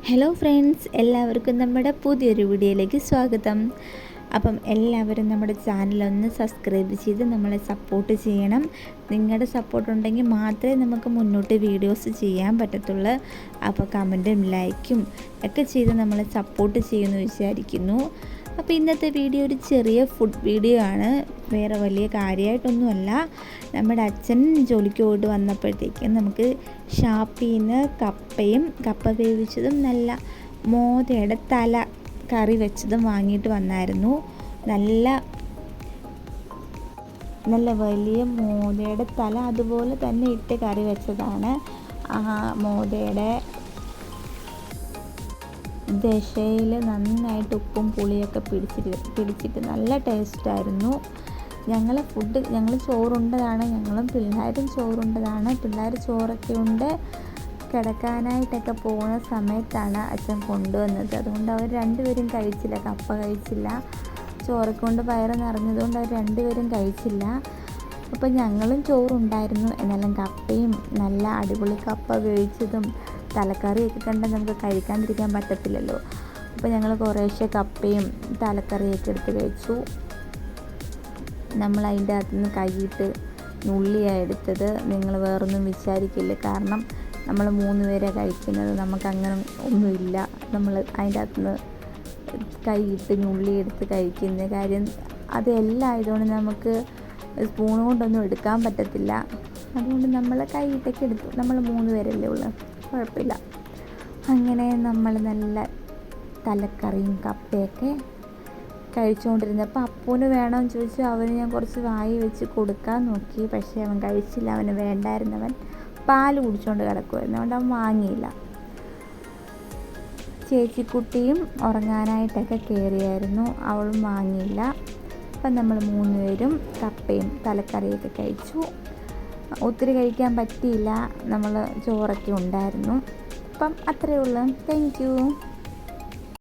Hello friends, എല്ലാവർക്കും നമ്മുടെ പുതിയൊരു വീഡിയോയിലേക്ക് സ്വാഗതം. അപ്പം എല്ലാവരും നമ്മുടെ ചാനലൊന്ന് സബ്സ്ക്രൈബ് ചെയ്ത് നമ്മളെ സപ്പോർട്ട് ചെയ്യണം. നിങ്ങളുടെ സപ്പോർട്ട് ഉണ്ടെങ്കിൽ മാത്രമേ നമുക്ക് മുന്നോട്ട് വീഡിയോസ് ചെയ്യാൻ പറ്റത്തുള്ളൂ. അപ്പോൾ കമൻറ്റും ലൈക്കും ഒക്കെ ചെയ്ത് നമ്മളെ സപ്പോർട്ട് ചെയ്യുമെന്ന് വിചാരിക്കുന്നു. അപ്പോൾ ഇന്നത്തെ വീഡിയോ ഒരു ചെറിയ ഫുഡ് വീഡിയോ ആണ്, വേറെ വലിയ കാര്യമായിട്ടൊന്നുമല്ല. നമ്മുടെ അച്ഛൻ ജോലിക്ക് പോയിട്ട് വന്നപ്പോഴത്തേക്കും നമുക്ക് ഷാപ്പിൽ നിന്ന് കപ്പ വേവിച്ചതും നല്ല മോതയുടെ തല കറി വെച്ചതും വാങ്ങിയിട്ട് വന്നായിരുന്നു. നല്ല വലിയ മോതയുടെ തല അതുപോലെ തന്നെ ഇട്ട് കറി വെച്ചതാണ്. ആ മോതയുടെ ദശയിൽ നന്നായിട്ട് ഉപ്പും പുളിയൊക്കെ പിടിച്ചിട്ട് നല്ല ടേസ്റ്റായിരുന്നു. ഞങ്ങൾ ചോറുണ്ടതാണ്, ഞങ്ങളും പിള്ളേരും ചോറുണ്ടതാണ്. പിള്ളേർ ചോറൊക്കെ ഉണ്ട് കിടക്കാനായിട്ടൊക്കെ പോകുന്ന സമയത്താണ് അച്ഛൻ കൊണ്ടുവന്നത്. അതുകൊണ്ട് അവർ രണ്ടുപേരും കഴിച്ചില്ല, കപ്പ കഴിച്ചില്ല. ചോറൊക്കെ കൊണ്ട് വയറ് നിറഞ്ഞതുകൊണ്ട് അവർ രണ്ടുപേരും കഴിച്ചില്ല. അപ്പോൾ ഞങ്ങളും ചോറുണ്ടായിരുന്നു, എന്നാലും കപ്പയും നല്ല അടിപൊളി കപ്പ വേവിച്ചതും തലക്കറിയൊക്കെ കണ്ടാൽ നമുക്ക് കഴിക്കാതിരിക്കാൻ പറ്റത്തില്ലല്ലോ. അപ്പോൾ ഞങ്ങൾ കുറേശ്ശെ കപ്പയും തലക്കറിയൊക്കെ എടുത്ത് കഴിച്ചു. നമ്മൾ അതിൻ്റെ അകത്തു നിന്ന് കൈയിട്ട് നുള്ളിയാണ് എടുത്തത്. നിങ്ങൾ വേറൊന്നും വിചാരിക്കില്ല, കാരണം നമ്മൾ 3 പേരെ കഴിക്കുന്നത്, നമുക്കങ്ങനെ ഒന്നുമില്ല. നമ്മൾ അതിൻ്റെ അകത്തു നിന്ന് കൈയിട്ട് നുള്ളിയെടുത്ത് കഴിക്കുന്ന കാര്യം അതെല്ലാം ആയതുകൊണ്ട് നമുക്ക് സ്പൂൺ കൊണ്ടൊന്നും എടുക്കാൻ പറ്റത്തില്ല. അതുകൊണ്ട് നമ്മൾ കൈയിട്ടൊക്കെ എടുത്തു. നമ്മൾ 3 പേരല്ലേ ഉള്ളൂ, കുഴപ്പമില്ല. അങ്ങനെ നമ്മൾ നല്ല തലക്കറിയും കപ്പയൊക്കെ കഴിച്ചുകൊണ്ടിരുന്നപ്പോൾ അപ്പൂന് വേണമെന്ന് ചോദിച്ചു. അവന് ഞാൻ കുറച്ച് വായി വെച്ച് കൊടുക്കാൻ നോക്കി, പക്ഷേ അവൻ കഴിച്ചില്ല. അവന് വേണ്ടായിരുന്നവൻ പാല് കുടിച്ചുകൊണ്ട് കിടക്കുമായിരുന്നു, അതുകൊണ്ട് അവൻ വാങ്ങിയില്ല. ചേച്ചിക്കുട്ടിയും ഉറങ്ങാനായിട്ടൊക്കെ കയറിയായിരുന്നു, അവളും വാങ്ങിയില്ല. അപ്പം നമ്മൾ 3 പേരും കപ്പയും തലക്കറിയൊക്കെ കഴിച്ചു. ഒത്തിരി കഴിക്കാൻ പറ്റിയില്ല, നമ്മൾ ചോറൊക്കെ ഉണ്ടായിരുന്നു. അപ്പം അത്രയേ ഉള്ളൂ. Thank you.